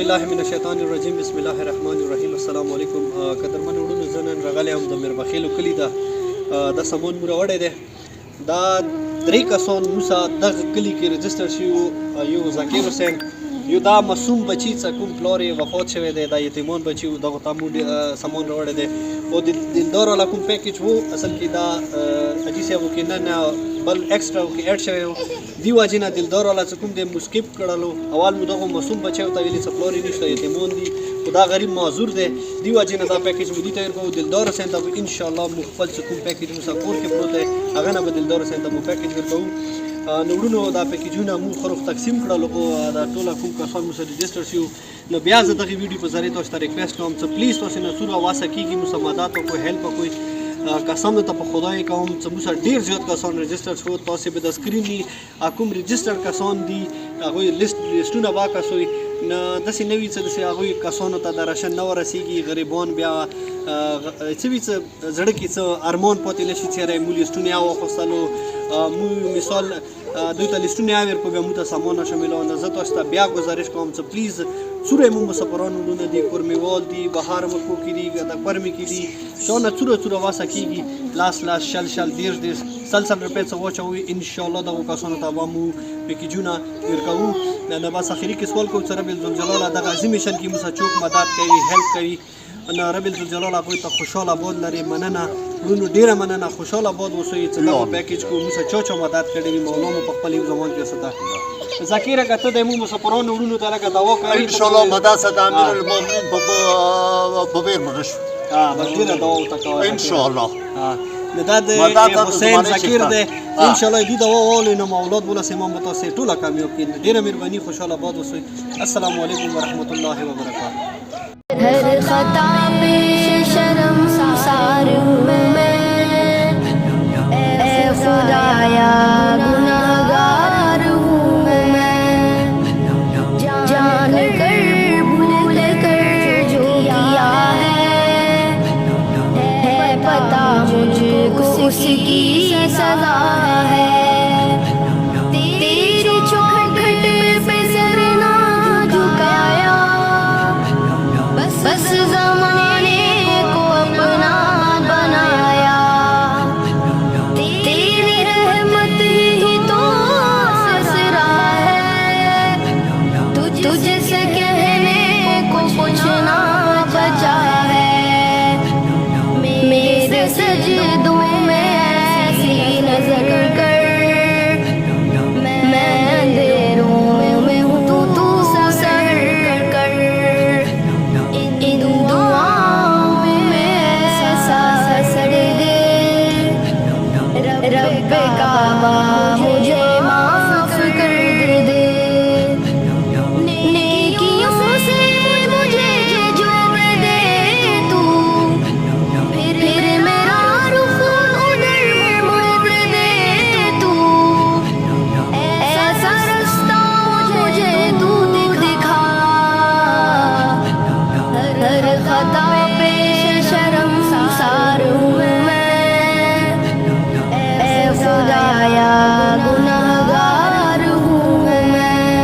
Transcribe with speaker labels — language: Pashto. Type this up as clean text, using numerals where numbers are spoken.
Speaker 1: بالله من الشیطان الرجیم بسم الله الرحمن الرحیم السلام علیکم قدرمن وروڼو زه نن راغلی یم د میربخیلو کلي ته د سمون موره وړی دی دا 3 کسان موږ دغه کلي کې رجسټر شوي وو یو ذکیر حسین یو دا معصوم بچی څه کوم پلار یې وفات شوی دی دا یتیمان بچي وو دغو ته موږ سامان راوړی دی او د دلدار والا کوم پیکیج وو اصل کې دا حاجي صاحب کې نه بل ایکسټرا کې اډ شوی و دی وجې نه دلدار والا څه کوم دی مو سکیپ کړلو اول مو دغو معصوم بچیو ته ویلي څه پلار یې نشته یتیمان دي خو دا غریب معذور دی دی وجې نه دا پیکیج مو دي ته ورکوو دلدار حسین ته به انشاءالله مو خپل څه کوم پیکیج مو سره کور کې پروت دی هغه نه به دلدار حسین ته مو پیکیج ورکوو نو وروڼو دا پیکیجونه مو خروخ تقسیم کړل او دا ټوله کوم کسان مو سره رجسټر شوي نو بیا زه دغې ویډیو په ذریعې تاسو ته ریکویسټ کوم چې پلیز تاسو نه څومره واسه کېږي مو سره مدد وکړئ هیلپ وکړئ قسم ته په خدای کوم چې موږ سره ډېر زیات کسان رجسټر شو تاسو به د سکرین دي کوم رجسټر کسان دي هغوی لیسټونه واخلئ نه داسې نه وي چې داسې هغوی کسانو ته د راشن نه ورسېږي غریبان بیا څه وي چې زړه کې څه ارمان پاتې نه شي چې یاره موږ لیسټونه یې واخیستلو موږ مثال دوی ته لیسټونه یې ورکړو بیا موږ ته سامان نشمیلو نه زه تاسو ته بیا ګزارش کوم چې پلیز څوره مو مسافران وروڼه دي کورمیوال دي بهر ملکو کې دي د کورمې کې دي شونه څوره واسه کېږي لاس شل 10 سل روپۍ څه واچوئ انشاءالله دغو کسانو ته به مو پیکیجونه ورکوو نه بس اخري کې سوال کوو چې رب الجلاله دغه عظیم مشن کې موږ سره څوک مدد کوي هیلپ کوي نه رب الجلاله هغوی ته خوشحال آباد لري مننه وروڼو ډېره مننه خوشحال آباد اوسئ چې دغه پیکیج کوو موږ سره چا مدد کړی وي مولا مو په خپل یو زمان کې څه ذکیره که ته د مو مسافرانو وروڼو ته لکه دوا کوي
Speaker 2: انشاءالله مدد ست امیر المؤمنین په بیر مرش
Speaker 1: بس ډېره دوا ورته کوئ
Speaker 2: انشاءالله
Speaker 1: دا د حسین ذکیر دی انشاءالله دې دوا واولئ نو اولاد بوله سیمان به تاسې ټوله کامیاب کړي ډېره مهرباني خوشحال آباد اوسئ السلام علیکم ورحمت الله وبرکاتہ
Speaker 3: हर खता पे शर्मसार हूँ मैं ए खुदाया गुनहगार हूँ मैं जान कर भूल कर जो किया है पता मुझको उसकी सजा है तेरी चौखट पे सर ना झुकाया बस ज़माने को अपना बनाया तेरी रहमत ही तो आसरा है तुझसे कहने को कुछ ना बचा है मेरे सजदों में ऐसी नजर कर मैं अंधेरों में हूँ तू सर कर इन दुआओं में ऐसा सड़ दे रब काबा